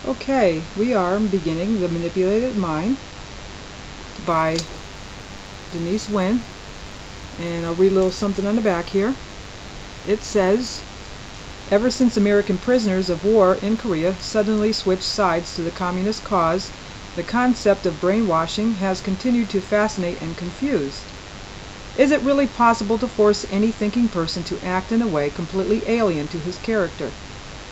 Okay, we are beginning The Manipulated Mind by Ch1, and I'll read a little something on the back here. It says, ever since American prisoners of war in Korea suddenly switched sides to the communist cause, the concept of brainwashing has continued to fascinate and confuse. Is it really possible to force any thinking person to act in a way completely alien to his character?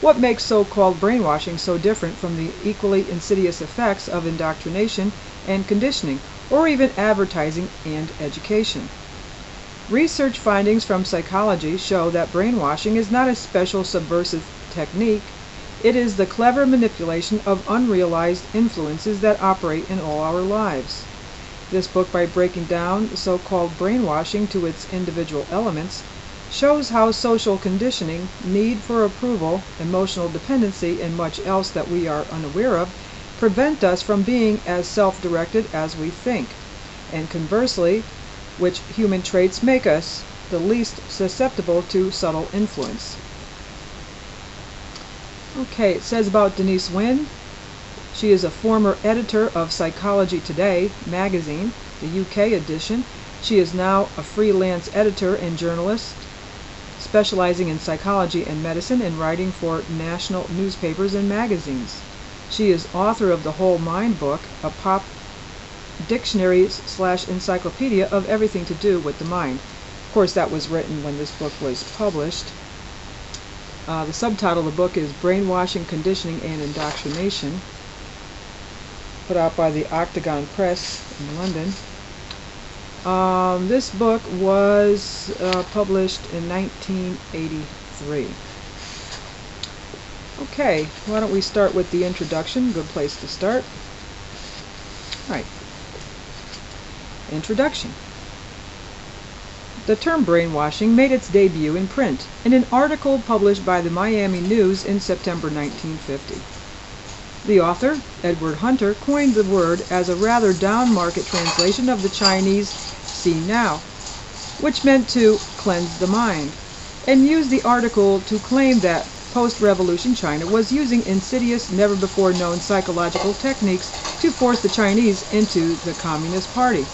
What makes so-called brainwashing so different from the equally insidious effects of indoctrination and conditioning, or even advertising and education? Research findings from psychology show that brainwashing is not a special subversive technique. It is the clever manipulation of unrealized influences that operate in all our lives. This book, by breaking down so-called brainwashing to its individual elements, shows how social conditioning, need for approval, emotional dependency, and much else that we are unaware of prevent us from being as self-directed as we think, and conversely, which human traits make us the least susceptible to subtle influence. Okay, it says about Ch1. She is a former editor of Psychology Today magazine, the UK edition. She is now a freelance editor and journalist, specializing in psychology and medicine and writing for national newspapers and magazines. She is author of the Whole Mind book, a pop dictionary/encyclopedia of everything to do with the mind. Of course, that was written when this book was published. The subtitle of the book is Brainwashing, Conditioning, and Indoctrination, put out by the Octagon Press in London. This book was published in 1983. Okay, why don't we start with the introduction? Good place to start. All right. Introduction. The term brainwashing made its debut in print in an article published by the Miami News in September 1950. The author, Edward Hunter, coined the word as a rather down-market translation of the Chinese "see now," which meant to cleanse the mind, and used the article to claim that post-revolution China was using insidious, never-before-known psychological techniques to force the Chinese into the Communist Party.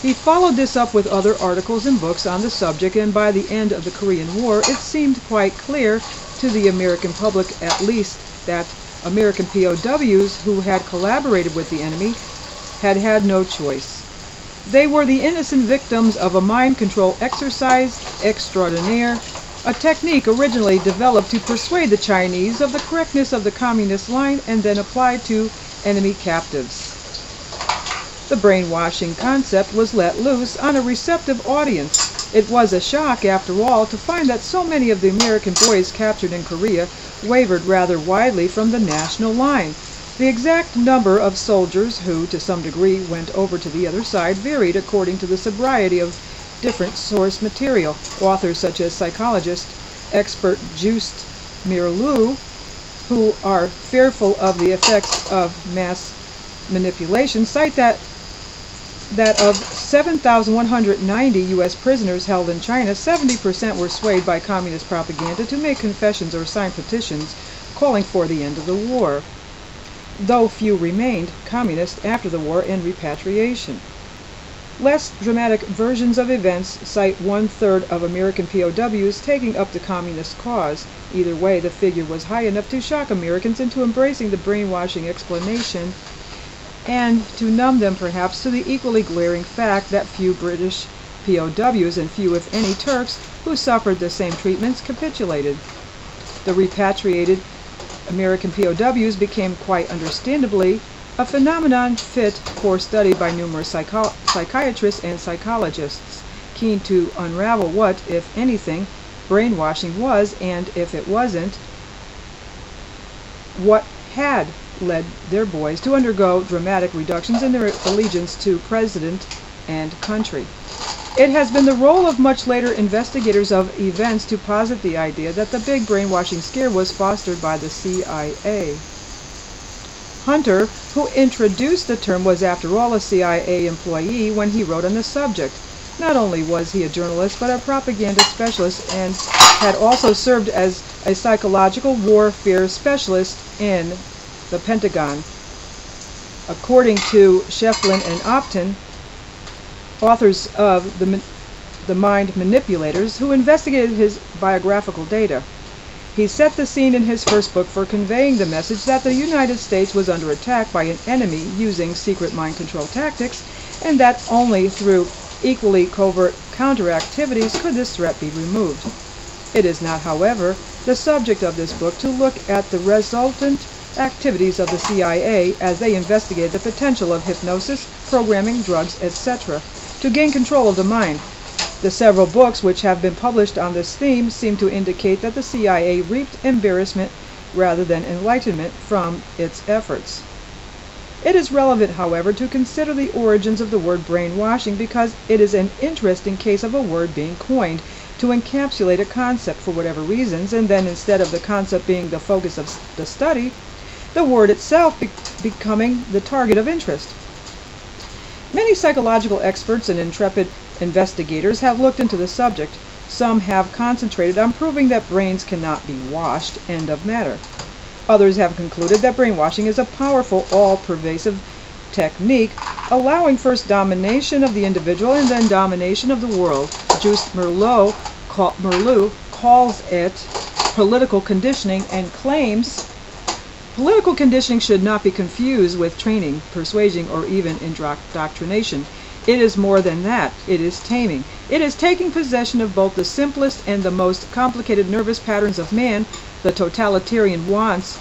He followed this up with other articles and books on the subject, and by the end of the Korean War it seemed quite clear to the American public, at least, that American POWs who had collaborated with the enemy had had no choice. They were the innocent victims of a mind control exercise extraordinaire, a technique originally developed to persuade the Chinese of the correctness of the communist line and then applied to enemy captives. The brainwashing concept was let loose on a receptive audience. It was a shock, after all, to find that so many of the American boys captured in Korea wavered rather widely from the national line. The exact number of soldiers who, to some degree, went over to the other side varied according to the sobriety of different source material. Authors such as psychologist expert Just Mirlu, who are fearful of the effects of mass manipulation, cite that of 7,190 U.S. prisoners held in China, 70% were swayed by communist propaganda to make confessions or sign petitions calling for the end of the war, though few remained communist after the war and repatriation. Less dramatic versions of events cite 1/3 of American POWs taking up the communist cause. Either way, the figure was high enough to shock Americans into embracing the brainwashing explanation, and to numb them perhaps to the equally glaring fact that few British POWs and few, if any, Turks who suffered the same treatments capitulated. The repatriated American POWs became quite understandably a phenomenon fit for study by numerous psychiatrists and psychologists, keen to unravel what, if anything, brainwashing was, and if it wasn't, what had led their boys to undergo dramatic reductions in their allegiance to president and country. It has been the role of much later investigators of events to posit the idea that the big brainwashing scare was fostered by the CIA. Hunter, who introduced the term, was after all a CIA employee when he wrote on the subject. Not only was he a journalist, but a propaganda specialist, and had also served as a psychological warfare specialist in the Pentagon. According to Ch1 and Upton, authors of The Mind Manipulators, who investigated his biographical data. He set the scene in his first book for conveying the message that the United States was under attack by an enemy using secret mind control tactics, and that only through equally covert counter-activities could this threat be removed. It is not, however, the subject of this book to look at the resultant activities of the CIA as they investigated the potential of hypnosis, programming, drugs, etc. to gain control of the mind. The several books which have been published on this theme seem to indicate that the CIA reaped embarrassment rather than enlightenment from its efforts. It is relevant, however, to consider the origins of the word brainwashing because it is an interesting case of a word being coined to encapsulate a concept for whatever reasons, and then instead of the concept being the focus of the study, the word itself becoming the target of interest. Many psychological experts and intrepid investigators have looked into the subject. Some have concentrated on proving that brains cannot be washed, end of matter. Others have concluded that brainwashing is a powerful, all-pervasive technique, allowing first domination of the individual and then domination of the world. Just Merleau calls it political conditioning and claims political conditioning should not be confused with training, persuasion, or even indoctrination. It is more than that. It is taming. It is taking possession of both the simplest and the most complicated nervous patterns of man, the totalitarian wants,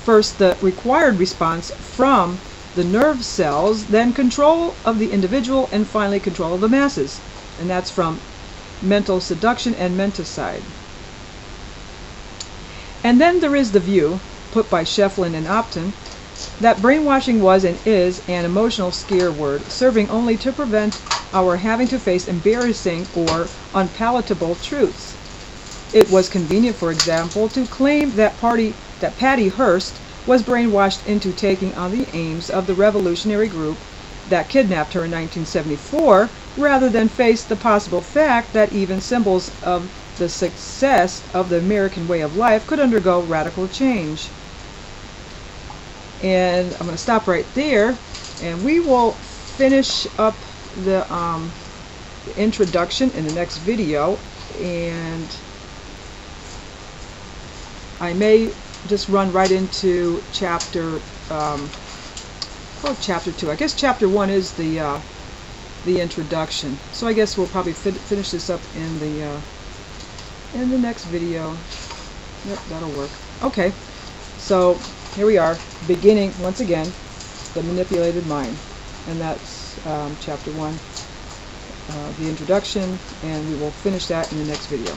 first the required response from the nerve cells, then control of the individual, and finally control of the masses. And that's from Mental Seduction and Menticide. And then there is the view, put by Ch1 and Upton, that brainwashing was and is an emotional scare word, serving only to prevent our having to face embarrassing or unpalatable truths. It was convenient, for example, to claim that Patty Hearst was brainwashed into taking on the aims of the revolutionary group that kidnapped her in 1974, rather than face the possible fact that even symbols of the success of the American way of life could undergo radical change. And I'm going to stop right there, and we will finish up the introduction in the next video, and I may just run right into chapter 2. I guess chapter 1 is the introduction, so I guess we'll probably finish this up in the next video. Yep, that'll work. Okay, so here we are, beginning once again the manipulated mind, and that's chapter 1, the introduction, and we will finish that in the next video.